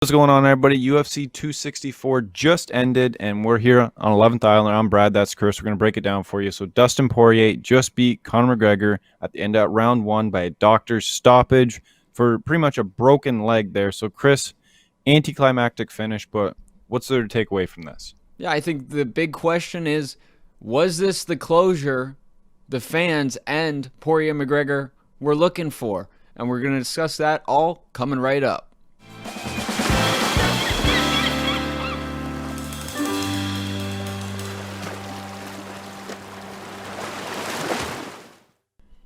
What's going on, everybody? UFC 264 just ended, and we're here on 11th Island. I'm Brad. That's Chris. We're going to break it down for you. So Dustin Poirier just beat Conor McGregor at the end of round one by a doctor's stoppage for pretty much a broken leg there. So, Chris, anticlimactic finish, but what's there to take away from this? Yeah, I think the big question is, was this the closure the fans and Poirier McGregor were looking for? And we're going to discuss that all coming right up.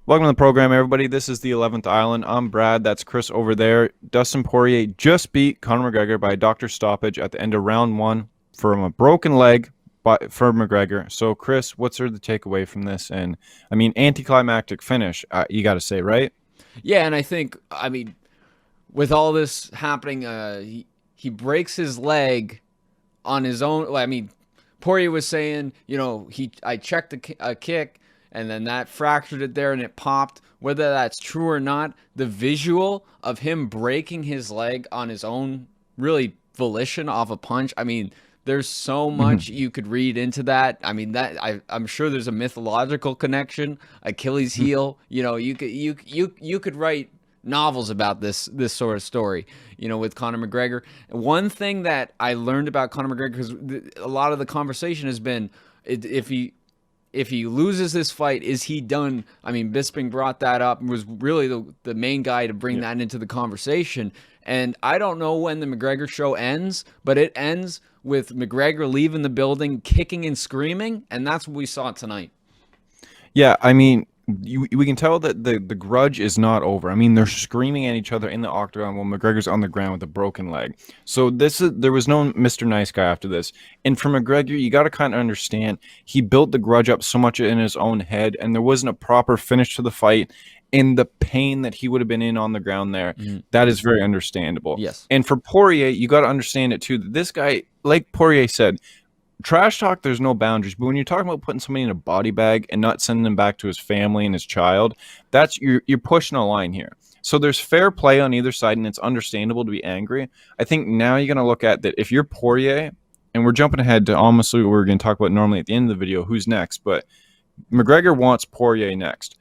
Welcome to the program, everybody. This is the 11th Island. I'm Brad. That's Chris over there. Dustin Poirier just beat Conor McGregor by a doctor's stoppage at the end of round one from a broken leg for McGregor. So, Chris, what's there to take away from this? And, I mean, anticlimactic finish, you got to say, right? Yeah, and I think, with all this happening, he breaks his leg on his own. Poirier was saying, I checked a kick, and then that fractured it there and it popped. Whether that's true or not, the visual of him breaking his leg on his own really volition off a punch, there's so much you could read into that. I'm sure there's a mythological connection, Achilles heel. You could write novels about this sort of story, with Conor McGregor. One thing that I learned about Conor McGregor, because a lot of the conversation has been, if he loses this fight, is he done? Bisping brought that up and was really the main guy to bring that into the conversation. And I don't know when the McGregor show ends, but it ends with McGregor leaving the building, kicking and screaming, and that's what we saw tonight. Yeah, we can tell that the grudge is not over. They're screaming at each other in the octagon while McGregor's on the ground with a broken leg. So there was no Mr. Nice Guy after this. And for McGregor, you got to kind of understand, he built the grudge up so much in his own head, and there wasn't a proper finish to the fight. And the pain that he would have been in on the ground there, that is very understandable. Yes. And for Poirier, you got to understand it too. That this guy, like Poirier said, trash talk, there's no boundaries. But when you're talking about putting somebody in a body bag and not sending them back to his family and his child, that's you're pushing a line here. So there's fair play on either side, and it's understandable to be angry. I think now you're going to look at that if you're Poirier, and we're jumping ahead to almost what we're going to talk about normally at the end of the video, who's next. But McGregor wants Poirier next.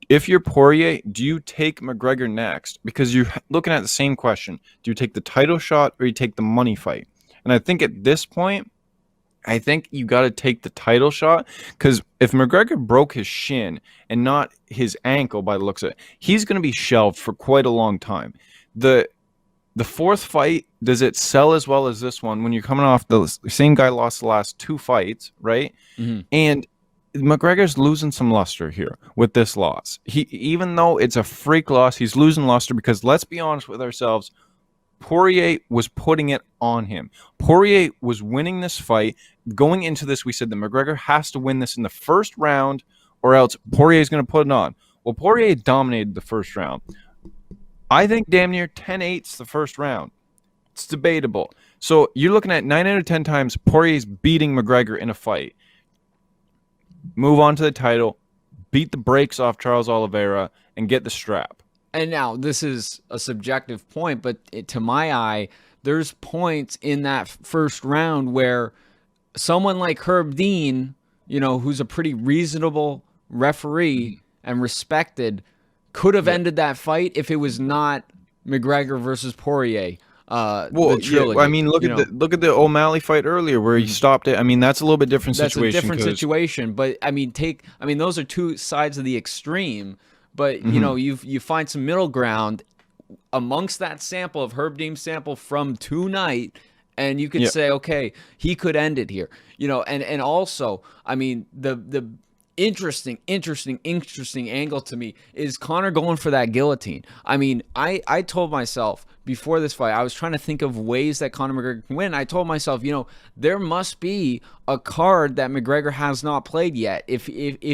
If you're Poirier, do you take McGregor next? Because you're looking at the same question. Do you take the title shot or you take the money fight? And I think at this point, I think you got to take the title shot, because if McGregor broke his shin and not his ankle by the looks of it, he's going to be shelved for quite a long time. The fourth fight, does it sell as well as this one when you're coming off the same guy lost the last two fights, right? And McGregor's losing some luster here with this loss. Even though it's a freak loss, he's losing luster because, let's be honest with ourselves, Poirier was putting it on him. Poirier was winning this fight. Going into this, we said that McGregor has to win this in the first round or else Poirier is going to put it on. Well, Poirier dominated the first round. I think damn near 10-8's the first round. It's debatable. So you're looking at 9 out of 10 times Poirier's beating McGregor in a fight. Move on to the title, beat the brakes off Charles Oliveira, and get the strap. And now, this is a subjective point, but to my eye, there's points in that first round where someone like Herb Dean, who's a pretty reasonable referee and respected, could have ended that fight if it was not McGregor versus Poirier. Look at the O'Malley fight earlier where he stopped it. That's a little bit different situation. That's a different situation, but those are two sides of the extreme. But you find some middle ground amongst that sample of Herb Dean's sample from tonight, and you could say, okay, he could end it here. And also, the interesting angle to me is Conor going for that guillotine. I told myself before this fight, I was trying to think of ways that Conor McGregor can win. I told myself, there must be a card that McGregor has not played yet if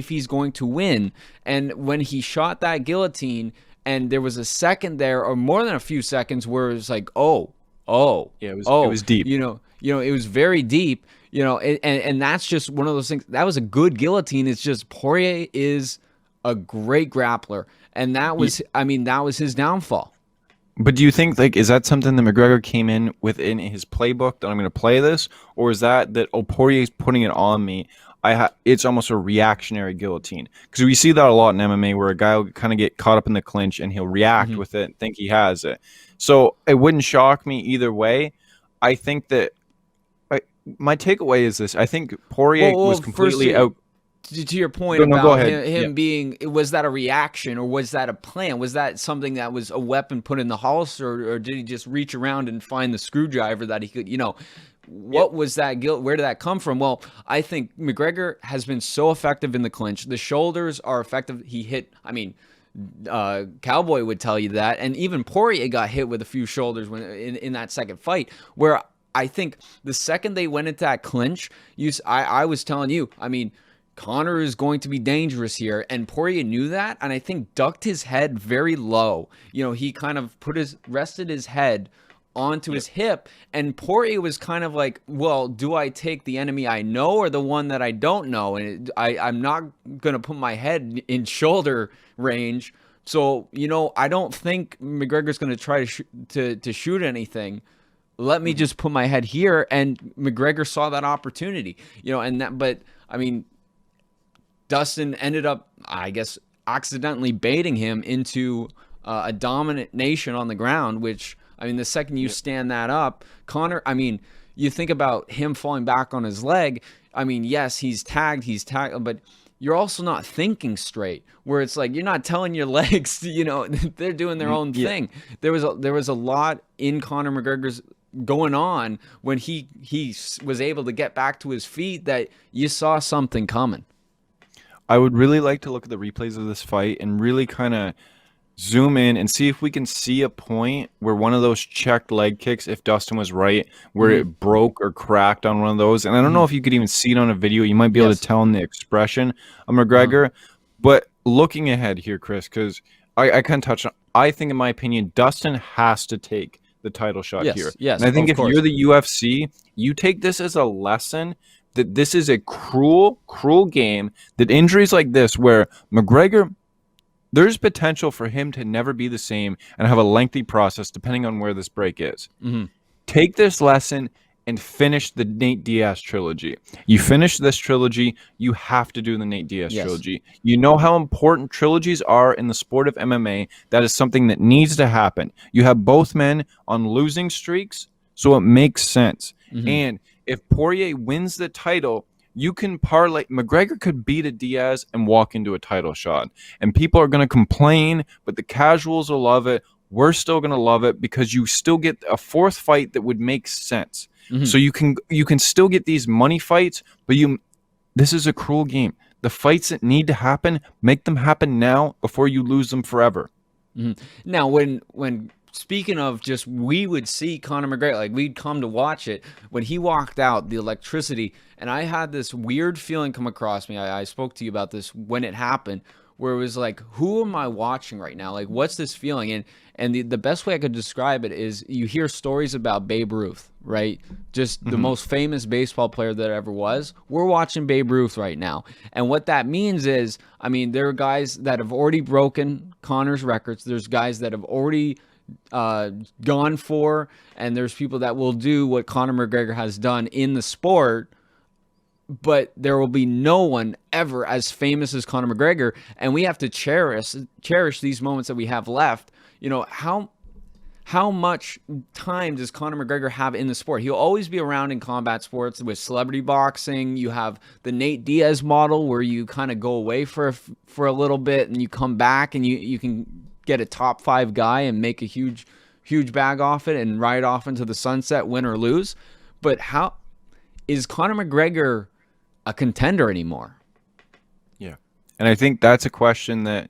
he's going to win. And when he shot that guillotine, and there was a second there, or more than a few seconds, where it was like, it was deep. It was very deep. And that's just one of those things. That was a good guillotine. It's just Poirier is a great grappler, and that was, that was his downfall. But do you think, like, is that something that McGregor came in within his playbook that I'm going to play this, or is that oh, Poirier's putting it on me? It's almost a reactionary guillotine, because we see that a lot in MMA where a guy will kind of get caught up in the clinch and he'll react Hmm. with it and think he has it. So it wouldn't shock me either way. I think that I, my takeaway is this: I think Poirier was Well, first completely out. to your point No, no, go about ahead. Yeah. him being, was that a reaction or was that a plan? Was that something that was a weapon put in the holster, or did he just reach around and find the screwdriver that he could, Yeah. what was that guilt? Where did that come from? Well, I think McGregor has been so effective in the clinch. The shoulders are effective. He hit, I mean, Cowboy would tell you that, and even Poirier got hit with a few shoulders when in that second fight. Where I think the second they went into that clinch, I was telling you, I mean, Conor is going to be dangerous here, and Poirier knew that, and I think ducked his head very low. He kind of rested his head onto his hip, and Poirier was kind of like, well, do I take the enemy I know or the one that I don't know? And I'm not gonna put my head in shoulder range, so I don't think McGregor's gonna try to shoot anything. Let me just put my head here, and McGregor saw that opportunity, and that. But I mean, Dustin ended up, I guess, accidentally baiting him into a dominant nation on the ground, which, I mean, the second you stand that up, Conor, I mean, you think about him falling back on his leg. I mean, yes, he's tagged, but you're also not thinking straight, where it's like you're not telling your legs, they're doing their own Yeah. thing. There was a lot in Conor McGregor's going on when he was able to get back to his feet that you saw something coming. I would really like to look at the replays of this fight and really kind of zoom in and see if we can see a point where one of those checked leg kicks, if Dustin was right, where Hmm. it broke or cracked on one of those. And I don't know Hmm. if you could even see it on a video. You might be able to Yes. tell in the expression of Uh-huh. McGregor. But looking ahead here, Chris, because I kind of touched on, I think, in my opinion, Dustin has to take the title shot here. Yes. Yes. And I think Of if you're course. the UFC, you take this as a lesson that this is a cruel, cruel game, that injuries like this, where McGregor, there's potential for him to never be the same and have a lengthy process depending on where this break is. Hmm. Take this lesson and finish the Nate Diaz trilogy. You finish this trilogy, you have to do the Nate Diaz Yes. trilogy. You know how important trilogies are in the sport of MMA. That is something that needs to happen. You have both men on losing streaks, so it makes sense. Hmm. And if Poirier wins the title, you can parlay. McGregor could beat a Diaz and walk into a title shot. And people are going to complain, but the casuals will love it. We're still going to love it because you still get a fourth fight that would make sense. Hmm. So you can still get these money fights, but this is a cruel game. The fights that need to happen, make them happen now before you lose them forever. Hmm. Now, when speaking of, just we would see Conor McGregor, like we'd come to watch it when he walked out, the electricity, and I had this weird feeling come across me. I spoke to you about this when it happened, where it was like, who am I watching right now? Like, what's this feeling? And the best way I could describe it is, you hear stories about Babe Ruth, right? Just the Mhm. most famous baseball player that ever was. We're watching Babe Ruth right now. And what that means is, I mean, there are guys that have already broken Conor's records. There's guys that have already gone for, and there's people that will do what Conor McGregor has done in the sport, but there will be no one ever as famous as Conor McGregor, and we have to cherish these moments that we have left. How much time does Conor McGregor have in the sport? He'll always be around in combat sports. With celebrity boxing, you have the Nate Diaz model, where you kind of go away for a little bit and you come back, and you can get a top 5 guy and make a huge bag off it and ride off into the sunset, win or lose. But how is Conor McGregor a contender anymore? Yeah. And I think that's a question that,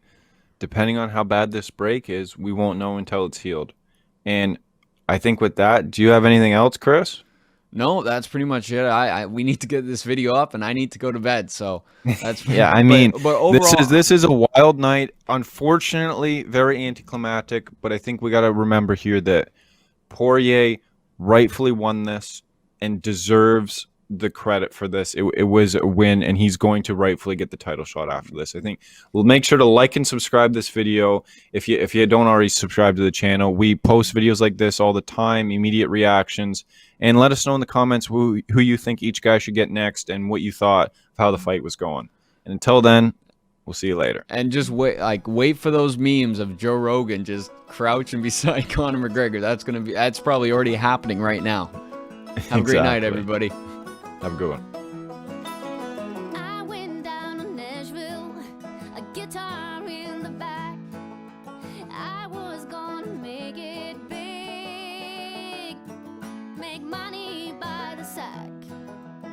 depending on how bad this break is, we won't know until it's healed. And I think with that, do you have anything else, Chris? No, that's pretty much it. We need to get this video up, and I need to go to bed. So that's Yeah, I but mean, this is overall, this is a wild night. Unfortunately, very anticlimactic, but I think we got to remember here that Poirier rightfully won this and deserves the credit for this. It was a win, and he's going to rightfully get the title shot after this. I think we'll make sure to like and subscribe this video. If you don't already subscribe to the channel, we post videos like this all the time, immediate reactions, and let us know in the comments who you think each guy should get next and what you thought of how the fight was going. And until then, we'll see you later. And just wait for those memes of Joe Rogan just crouching beside Conor McGregor. That's probably already happening right now. Have a great night, everybody. Have a good one.